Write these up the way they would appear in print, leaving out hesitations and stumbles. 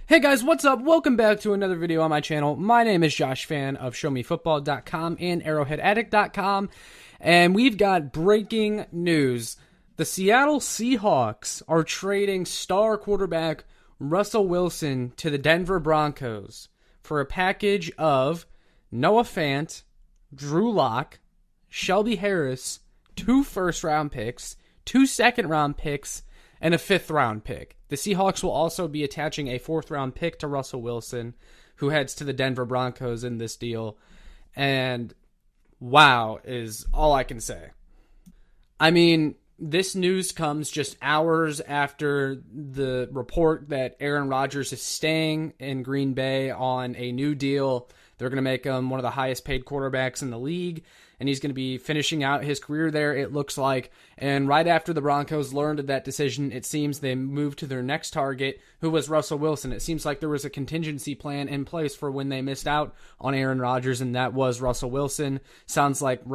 Hey guys, what's up? Welcome back to another video on my channel. My name is Josh Fan of ShowMeFootball.com and ArrowheadAddict.com, and we've got breaking news. The Seattle Seahawks are trading star quarterback Russell Wilson to the Denver Broncos for a package of Noah Fant, Drew Lock, Shelby Harris, 2 first-round picks, 2 second-round picks, and a 5th-round pick. The Seahawks will also be attaching a 4th-round pick to Russell Wilson, who heads to the Denver Broncos in this deal. And wow is all I can say. I mean, this news comes just hours after the report that Aaron Rodgers is staying in Green Bay on a new deal. They're going to make him one of the highest paid quarterbacks in the league, and he's going to be finishing out his career there, it looks like. And right after the Broncos learned of that decision, it seems they moved to their next target, who was Russell Wilson. It seems like there was a contingency plan in place for when they missed out on Aaron Rodgers, and that was Russell Wilson. Sounds like the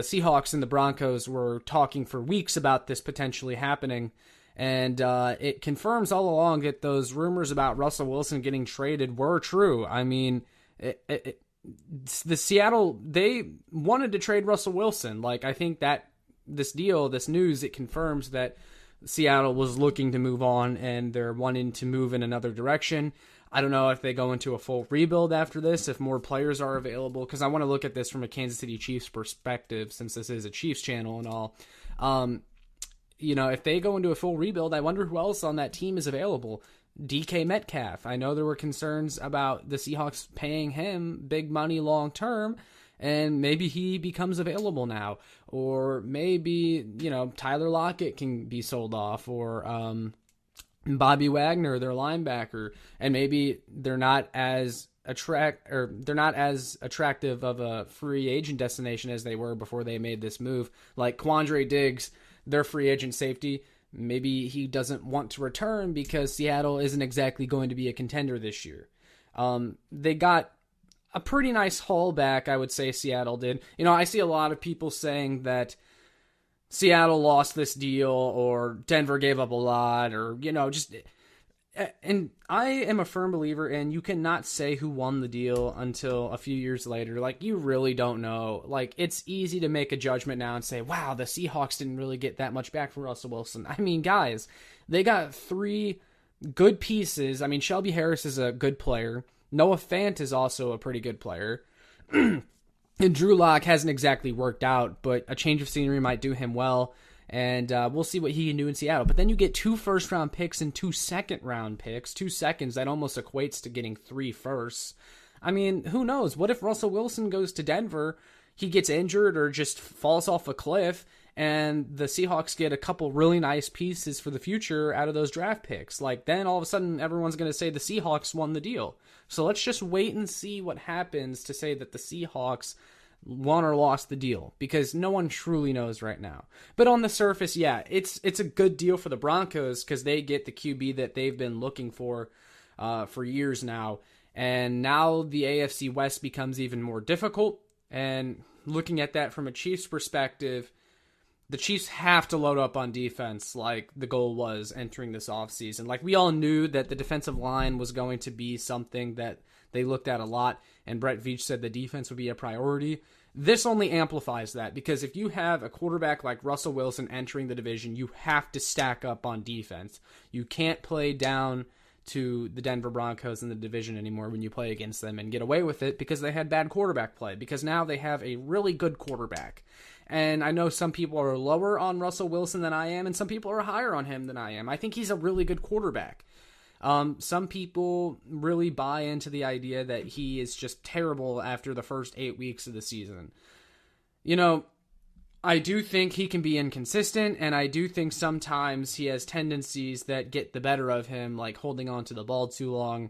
Seahawks and the Broncos were talking for weeks about this potentially happening. And it confirms all along that those rumors about Russell Wilson getting traded were true. I mean, the Seattle, they wanted to trade Russell Wilson. Like, I think that this news, it confirms that Seattle was looking to move on and they're wanting to move in another direction. I don't know if they go into a full rebuild after this, if more players are available, because I want to look at this from a Kansas City Chiefs perspective, since this is a Chiefs channel and all. If they go into a full rebuild, I wonder who else on that team is available. DK Metcalf. I know there were concerns about the Seahawks paying him big money long term, and maybe he becomes available now. Or maybe, Tyler Lockett can be sold off, or Bobby Wagner, their linebacker, and maybe they're not as attractive of a free agent destination as they were before they made this move. Like Quandre Diggs, their free agent safety, maybe he doesn't want to return because Seattle isn't exactly going to be a contender this year. They got a pretty nice haul back, I would say Seattle did. I see a lot of people saying that Seattle lost this deal or Denver gave up a lot or, and I am a firm believer in you cannot say who won the deal until a few years later. Like, you really don't know. Like, it's easy to make a judgment now and say, wow, the Seahawks didn't really get that much back from Russell Wilson. I mean, guys, they got 3 good pieces. I mean, Shelby Harris is a good player. Noah Fant is also a pretty good player. And Drew Lock hasn't exactly worked out, but a change of scenery might do him well. And we'll see what he can do in Seattle. But then you get 2 first-round picks and 2 second-round picks. 2 seconds, that almost equates to getting 3 firsts. I mean, who knows? What if Russell Wilson goes to Denver, he gets injured or just falls off a cliff, and the Seahawks get a couple really nice pieces for the future out of those draft picks? Like, then all of a sudden, everyone's going to say the Seahawks won the deal. So let's just wait and see what happens to say that the Seahawks won or lost the deal, because no one truly knows right now. But on the surface, yeah, it's a good deal for the Broncos because they get the QB that they've been looking for years now. And now the AFC West becomes even more difficult. And looking at that from a Chiefs perspective, the Chiefs have to load up on defense like the goal was entering this offseason. Like, we all knew that the defensive line was going to be something that they looked at a lot, and Brett Veach said the defense would be a priority. This only amplifies that, because if you have a quarterback like Russell Wilson entering the division, you have to stack up on defense. You can't play down to the Denver Broncos in the division anymore when you play against them and get away with it because they had bad quarterback play, because now they have a really good quarterback. And I know some people are lower on Russell Wilson than I am, and some people are higher on him than I am. I think he's a really good quarterback. Some people really buy into the idea that he is just terrible after the first 8 weeks of the season. I do think he can be inconsistent, and I do think sometimes he has tendencies that get the better of him, like holding on to the ball too long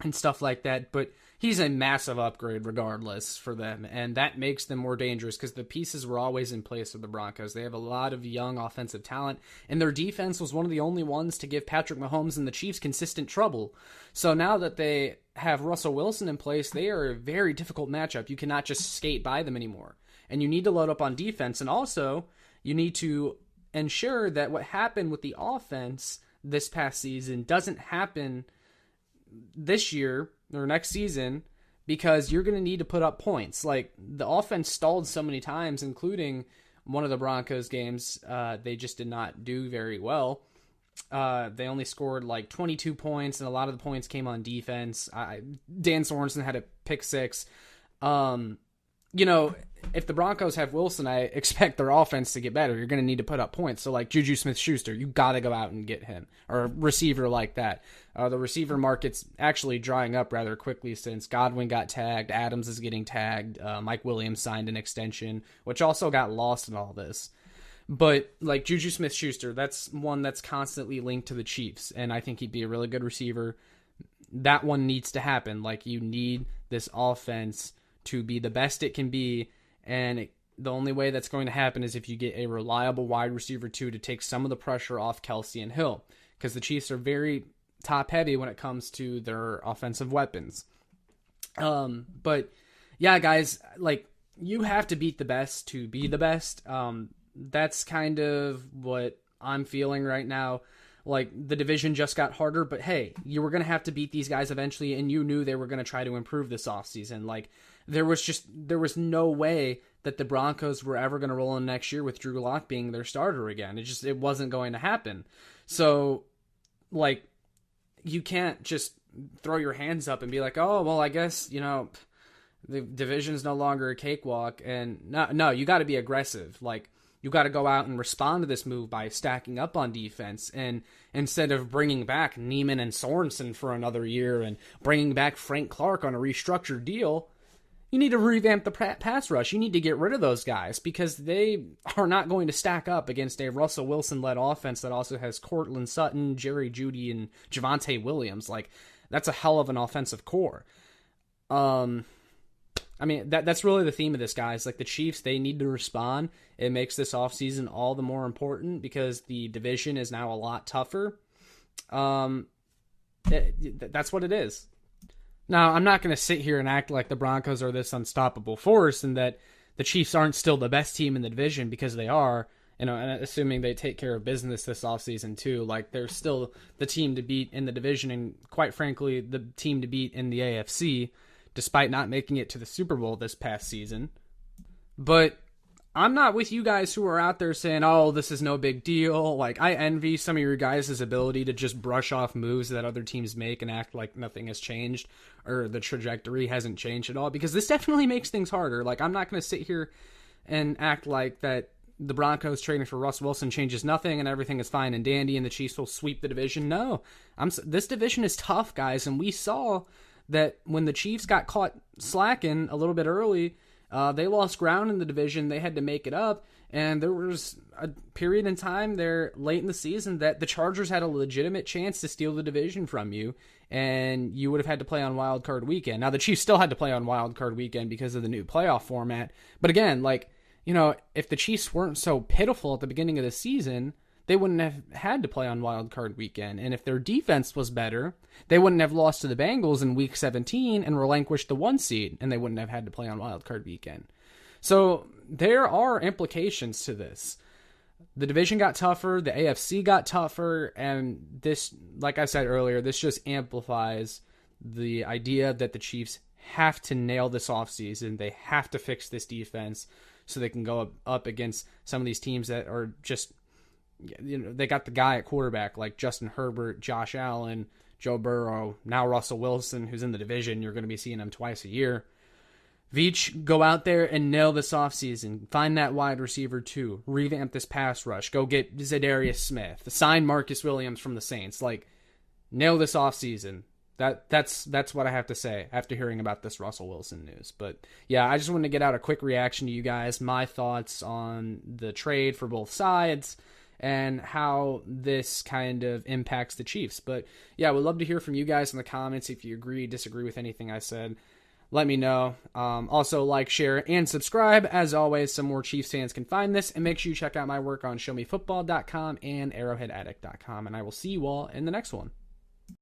and stuff like that. But he's a massive upgrade regardless for them, and that makes them more dangerous because the pieces were always in place for the Broncos. They have a lot of young offensive talent, and their defense was one of the only ones to give Patrick Mahomes and the Chiefs consistent trouble. So now that they have Russell Wilson in place, they are a very difficult matchup. You cannot just skate by them anymore, and you need to load up on defense, and also you need to ensure that what happened with the offense this past season doesn't happen this year or next season, because you're going to need to put up points. Like, the offense stalled so many times, including one of the Broncos games. They just did not do very well. They only scored like 22 points, and a lot of the points came on defense. Dan Sorensen had a pick six. If the Broncos have Wilson, I expect their offense to get better. You're going to need to put up points. So, like Juju Smith-Schuster, you got to go out and get him, or a receiver like that. The receiver market's actually drying up rather quickly since Godwin got tagged, Adams is getting tagged, Mike Williams signed an extension, which also got lost in all this. But, like, Juju Smith-Schuster, that's one that's constantly linked to the Chiefs, and I think he'd be a really good receiver. That one needs to happen. Like, you need this offense to be the best it can be, and the only way that's going to happen is if you get a reliable wide receiver to take some of the pressure off Kelsey and Hill, because the Chiefs are very top-heavy when it comes to their offensive weapons. But, yeah, guys, like, you have to beat the best to be the best. That's kind of what I'm feeling right now. Like, the division just got harder, but hey, you were going to have to beat these guys eventually, and you knew they were going to try to improve this offseason. Like, there was no way that the Broncos were ever going to roll in next year with Drew Lock being their starter again. It wasn't going to happen. So, like, you can't just throw your hands up and be like, oh, well, I guess, the division's no longer a cakewalk. And no, you got to be aggressive. Like, you got to go out and respond to this move by stacking up on defense. And instead of bringing back Neiman and Sorensen for another year and bringing back Frank Clark on a restructured deal, you need to revamp the pass rush. You need to get rid of those guys because they are not going to stack up against a Russell Wilson-led offense that also has Cortland Sutton, Jerry Jeudy, and Javonte Williams. Like, that's a hell of an offensive core. I mean, that's really the theme of this, guys. Like, the Chiefs, they need to respond. It makes this offseason all the more important because the division is now a lot tougher. That's what it is. Now, I'm not going to sit here and act like the Broncos are this unstoppable force and that the Chiefs aren't still the best team in the division, because they are, and assuming they take care of business this offseason too. Like, they're still the team to beat in the division and, quite frankly, the team to beat in the AFC, despite not making it to the Super Bowl this past season. But I'm not with you guys who are out there saying, oh, this is no big deal. Like, I envy some of your guys' ability to just brush off moves that other teams make and act like nothing has changed or the trajectory hasn't changed at all, because this definitely makes things harder. Like, I'm not going to sit here and act like that the Broncos trading for Russ Wilson changes nothing and everything is fine and dandy and the Chiefs will sweep the division. No, this division is tough, guys, and we saw that when the Chiefs got caught slacking a little bit early, they lost ground in the division. They had to make it up, and there was a period in time there late in the season that the Chargers had a legitimate chance to steal the division from you, and you would have had to play on Wild Card Weekend. Now, the Chiefs still had to play on Wild Card Weekend because of the new playoff format, but again, like, if the Chiefs weren't so pitiful at the beginning of the season, they wouldn't have had to play on Wild Card Weekend. And if their defense was better, they wouldn't have lost to the Bengals in Week 17 and relinquished the 1 seed, and they wouldn't have had to play on Wild Card Weekend. So there are implications to this. The division got tougher, the AFC got tougher, and this, like I said earlier, this just amplifies the idea that the Chiefs have to nail this offseason. They have to fix this defense so they can go up against some of these teams that are just, they got the guy at quarterback like Justin Herbert, Josh Allen, Joe Burrow, now Russell Wilson, who's in the division. You're going to be seeing him twice a year. Veach, go out there and nail this offseason. Find that wide receiver too. Revamp this pass rush. Go get Zadarius Smith. Sign Marcus Williams from the Saints. Like, nail this offseason. That's what I have to say after hearing about this Russell Wilson news. But yeah, I just wanted to get out a quick reaction to you guys, my thoughts on the trade for both sides and how this kind of impacts the Chiefs. But yeah, we'd love to hear from you guys in the comments. If you agree, disagree with anything I said, let me know. Also, like, share, and subscribe. As always, some more Chiefs fans can find this. And make sure you check out my work on showmefootball.com and arrowheadaddict.com. And I will see you all in the next one.